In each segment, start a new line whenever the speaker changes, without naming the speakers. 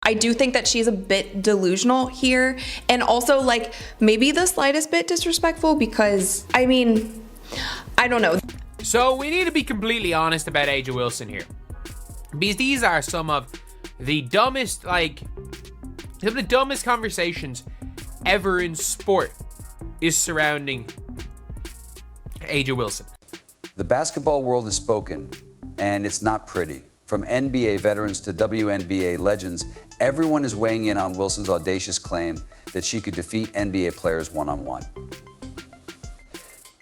I do think that she's a bit delusional here, and also like maybe the slightest bit disrespectful because, I mean, I don't know.
So we need to be completely honest about A'ja Wilson here, because these are some of the dumbest, conversations ever in sport is surrounding A'ja Wilson.
The basketball world has spoken, and it's not pretty. From NBA veterans to WNBA legends, everyone is weighing in on Wilson's audacious claim that she could defeat NBA players one-on-one.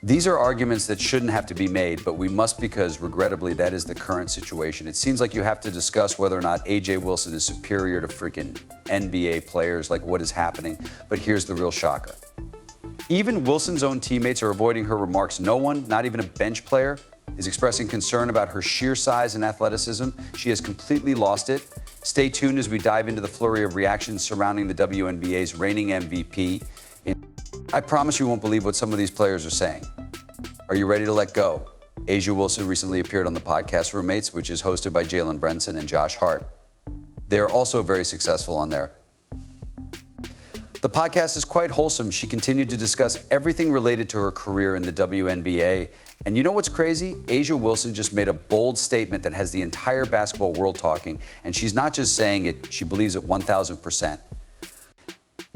These are arguments that shouldn't have to be made, but we must because, regrettably, that is the current situation. It seems like you have to discuss whether or not A'ja Wilson is superior to freaking NBA players, like what is happening. But here's the real shocker. Even Wilson's own teammates are avoiding her remarks. No one, not even a bench player, is expressing concern about her sheer size and athleticism. She has completely lost it. Stay tuned as we dive into the flurry of reactions surrounding the WNBA's reigning MVP. I promise you won't believe what some of these players are saying. Are you ready to let go? A'ja Wilson recently appeared on the podcast Roommates, which is hosted by Jalen Brunson and Josh Hart. They're also very successful on there. The podcast is quite wholesome. She continued to discuss everything related to her career in the WNBA. And you know what's crazy? A'ja Wilson just made a bold statement that has the entire basketball world talking. And she's not just saying it, she believes it 1,000%.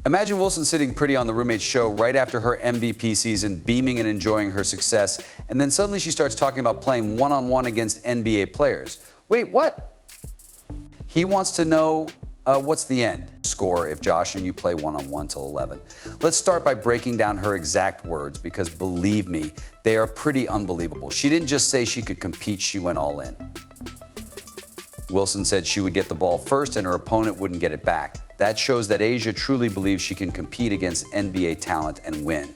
Imagine Wilson sitting pretty on the Roommates show right after her MVP season, beaming and enjoying her success. And then suddenly she starts talking about playing one-on-one against NBA players. Wait, what? He wants to know what's the end score if Josh and you play one-on-one till 11. Let's start by breaking down her exact words, because believe me, they are pretty unbelievable. She didn't just say she could compete, she went all in. Wilson said she would get the ball first and her opponent wouldn't get it back. That shows that A'ja truly believes she can compete against NBA talent and win.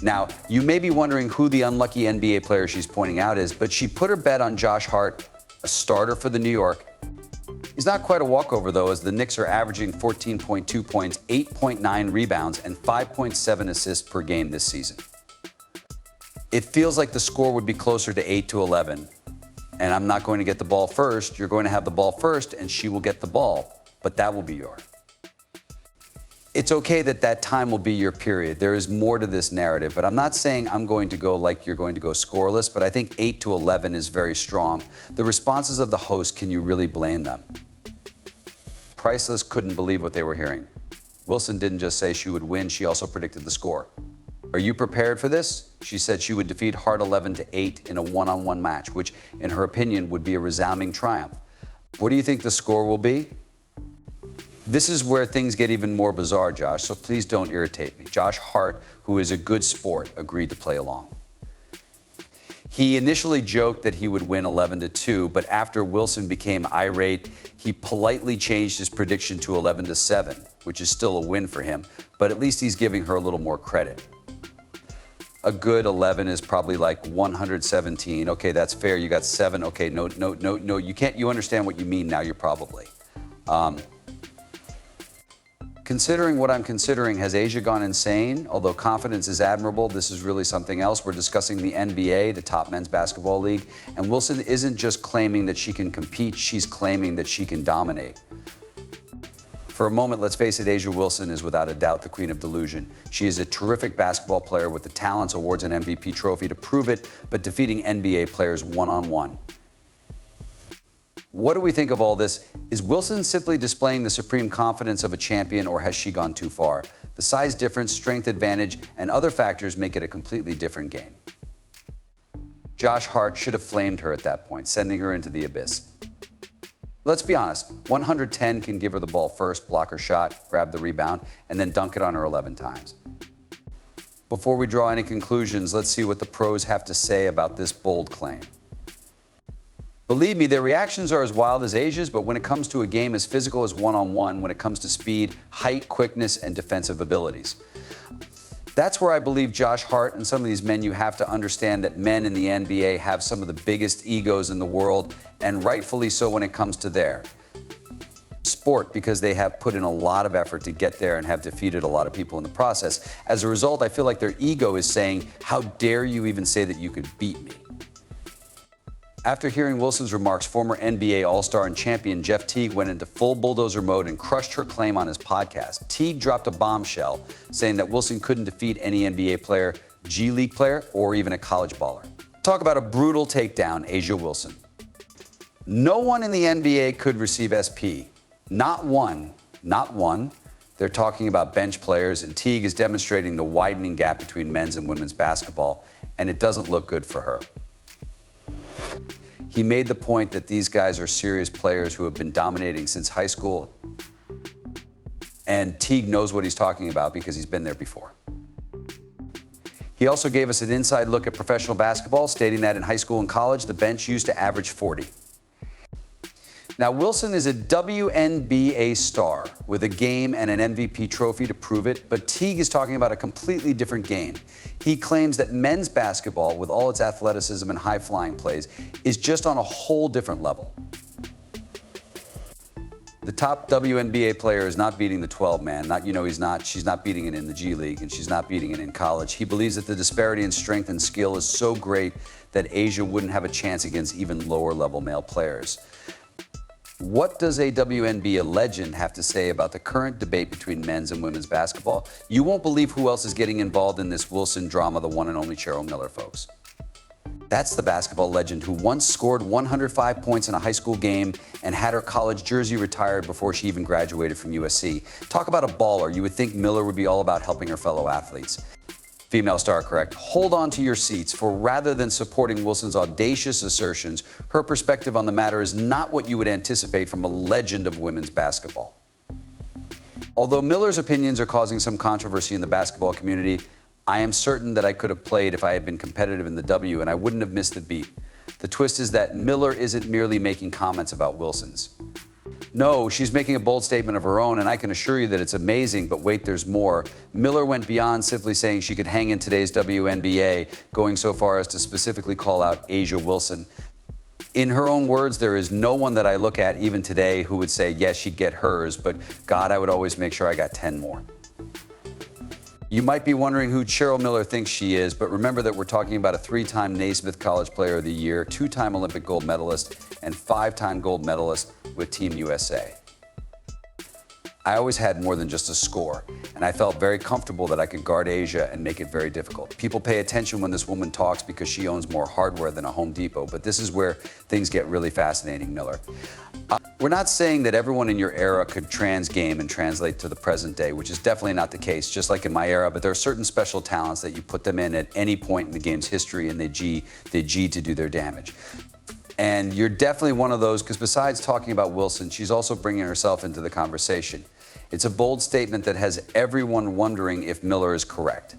Now, you may be wondering who the unlucky NBA player she's pointing out is, but she put her bet on Josh Hart, a starter for the New York. He's not quite a walkover, though, as the Knicks are averaging 14.2 points, 8.9 rebounds, and 5.7 assists per game this season. It feels like the score would be closer to 8 to 11. And I'm not going to get the ball first. You're going to have the ball first, and she will get the ball, but that will be yours. It's okay that that time will be your period. There is more to this narrative, but I'm not saying I'm going to go like you're going to go scoreless, but I think 8 to 11 is very strong. The responses of the host, can you really blame them? Priceless couldn't believe what they were hearing. Wilson didn't just say she would win, she also predicted the score. Are you prepared for this? She said she would defeat Hart 11-8 in a one-on-one match, which, in her opinion, would be a resounding triumph. What do you think the score will be? This is where things get even more bizarre, Josh, so please don't irritate me. Josh Hart, who is a good sport, agreed to play along. He initially joked that he would win 11-2, but after Wilson became irate, he politely changed his prediction to 11-7, which is still a win for him, but at least he's giving her a little more credit. A good 11 is probably like 117. Okay, that's fair. You got 7. Okay, no, you can't, you understand what you mean now, you're probably. Considering what I'm considering, has A'ja gone insane? Although confidence is admirable, this is really something else. We're discussing the NBA, the top men's basketball league, and Wilson isn't just claiming that she can compete, she's claiming that she can dominate. For a moment, let's face it, A'ja Wilson is without a doubt the queen of delusion. She is a terrific basketball player with the talents, awards, and MVP trophy to prove it, but defeating NBA players one-on-one. What do we think of all this? Is Wilson simply displaying the supreme confidence of a champion, or has she gone too far? The size difference, strength advantage, and other factors make it a completely different game. Josh Hart should have flamed her at that point, sending her into the abyss. Let's be honest, 110 can give her the ball first, block her shot, grab the rebound, and then dunk it on her 11 times. Before we draw any conclusions, let's see what the pros have to say about this bold claim. Believe me, their reactions are as wild as A'ja's, but when it comes to a game as physical as one-on-one, when it comes to speed, height, quickness, and defensive abilities. That's where I believe Josh Hart and some of these men, you have to understand that men in the NBA have some of the biggest egos in the world, and rightfully so when it comes to their sport, because they have put in a lot of effort to get there and have defeated a lot of people in the process. As a result, I feel like their ego is saying, how dare you even say that you could beat me? After hearing Wilson's remarks, former NBA All-Star and champion Jeff Teague went into full bulldozer mode and crushed her claim on his podcast. Teague dropped a bombshell, saying that Wilson couldn't defeat any NBA player, G League player, or even a college baller. Talk about a brutal takedown, A'ja Wilson. No one in the NBA could receive SP. Not one. Not one. They're talking about bench players, and Teague is demonstrating the widening gap between men's and women's basketball, and it doesn't look good for her. He made the point that these guys are serious players who have been dominating since high school, and Teague knows what he's talking about because he's been there before. He also gave us an inside look at professional basketball, stating that in high school and college, the bench used to average 40. Now, Wilson is a WNBA star with a game and an MVP trophy to prove it, but Teague is talking about a completely different game. He claims that men's basketball, with all its athleticism and high-flying plays, is just on a whole different level. The top WNBA player is not beating the 12-man. She's not beating it in the G League, and she's not beating it in college. He believes that the disparity in strength and skill is so great that A'ja wouldn't have a chance against even lower-level male players. What does a WNBA legend have to say about the current debate between men's and women's basketball? You won't believe who else is getting involved in this Wilson drama, the one and only Cheryl Miller, folks. That's the basketball legend who once scored 105 points in a high school game and had her college jersey retired before she even graduated from USC. Talk about a baller. You would think Miller would be all about helping her fellow athletes. Female star, correct. Hold on to your seats, for rather than supporting Wilson's audacious assertions, her perspective on the matter is not what you would anticipate from a legend of women's basketball. Although Miller's opinions are causing some controversy in the basketball community, I am certain that I could have played if I had been competitive in the W, and I wouldn't have missed the beat. The twist is that Miller isn't merely making comments about Wilson's. No, she's making a bold statement of her own, and I can assure you that it's amazing, but wait, there's more. Miller went beyond simply saying she could hang in today's WNBA, going so far as to specifically call out A'ja Wilson. In her own words, there is no one that I look at even today who would say, yes, she'd get hers, but God, I would always make sure I got 10 more. You might be wondering who Cheryl Miller thinks she is, but remember that we're talking about a 3-time Naismith College Player of the Year, 2-time Olympic gold medalist, and 5-time gold medalist with Team USA. I always had more than just a score, and I felt very comfortable that I could guard A'ja and make it very difficult. People pay attention when this woman talks because she owns more hardware than a Home Depot, but this is where things get really fascinating, Miller. We're not saying that everyone in your era could game and translate to the present day, which is definitely not the case, just like in my era, but there are certain special talents that you put them in at any point in the game's history and they G to do their damage. And you're definitely one of those, because besides talking about Wilson, she's also bringing herself into the conversation. It's a bold statement that has everyone wondering if Miller is correct.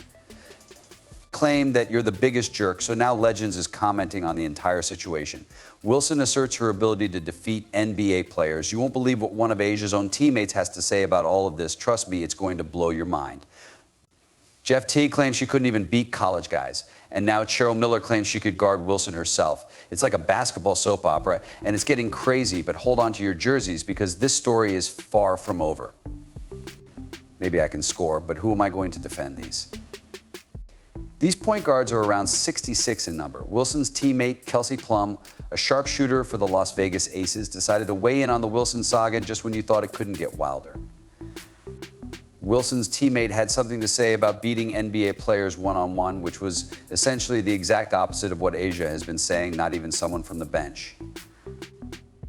Claim that you're the biggest jerk, so now Legends is commenting on the entire situation. Wilson asserts her ability to defeat NBA players. You won't believe what one of A'ja's own teammates has to say about all of this. Trust me, it's going to blow your mind. Jeff Teague claims she couldn't even beat college guys. And now Cheryl Miller claims she could guard Wilson herself. It's like a basketball soap opera, and it's getting crazy, but hold on to your jerseys because this story is far from over. Maybe I can score, but who am I going to defend these? These point guards are around 66 in number. Wilson's teammate, Kelsey Plum, a sharpshooter for the Las Vegas Aces, decided to weigh in on the Wilson saga just when you thought it couldn't get wilder. Wilson's teammate had something to say about beating NBA players one-on-one, which was essentially the exact opposite of what A'ja has been saying, not even someone from the bench.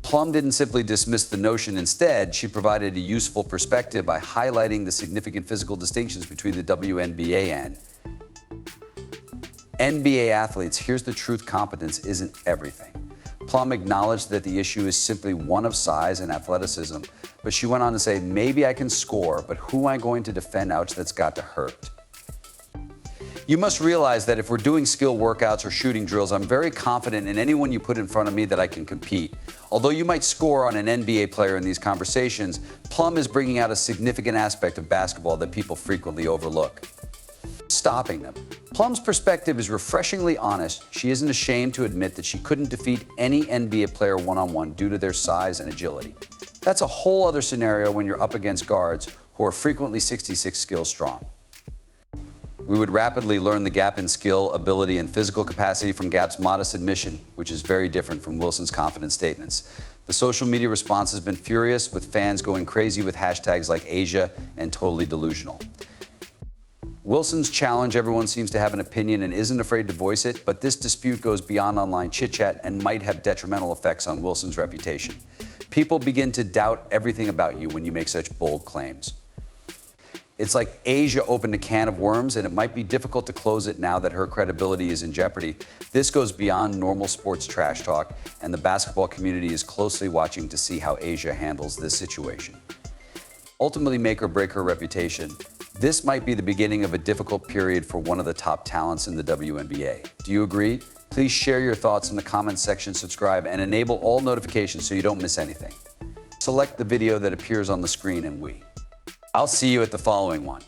Plum didn't simply dismiss the notion. Instead, she provided a useful perspective by highlighting the significant physical distinctions between the WNBA and NBA athletes. Here's the truth: competence isn't everything. Plum acknowledged that the issue is simply one of size and athleticism, but she went on to say, maybe I can score, but who am I going to defend? Ouch, that's got to hurt. You must realize that if we're doing skill workouts or shooting drills, I'm very confident in anyone you put in front of me that I can compete. Although you might score on an NBA player in these conversations, Plum is bringing out a significant aspect of basketball that people frequently overlook: stopping them. Plum's perspective is refreshingly honest. She isn't ashamed to admit that she couldn't defeat any NBA player one-on-one due to their size and agility. That's a whole other scenario when you're up against guards who are frequently 66 skills strong. We would rapidly learn the gap in skill, ability, and physical capacity from Gap's modest admission, which is very different from Wilson's confident statements. The social media response has been furious, with fans going crazy with hashtags like Asia and totally delusional. Wilson's challenge, everyone seems to have an opinion and isn't afraid to voice it, but this dispute goes beyond online chit-chat and might have detrimental effects on Wilson's reputation. People begin to doubt everything about you when you make such bold claims. It's like Asia opened a can of worms, and it might be difficult to close it now that her credibility is in jeopardy. This goes beyond normal sports trash talk, and the basketball community is closely watching to see how Asia handles this situation. Ultimately make or break her reputation, this might be the beginning of a difficult period for one of the top talents in the WNBA. Do you agree? Please share your thoughts in the comments section, subscribe, and enable all notifications so you don't miss anything. Select the video that appears on the screen and I'll see you at the following one.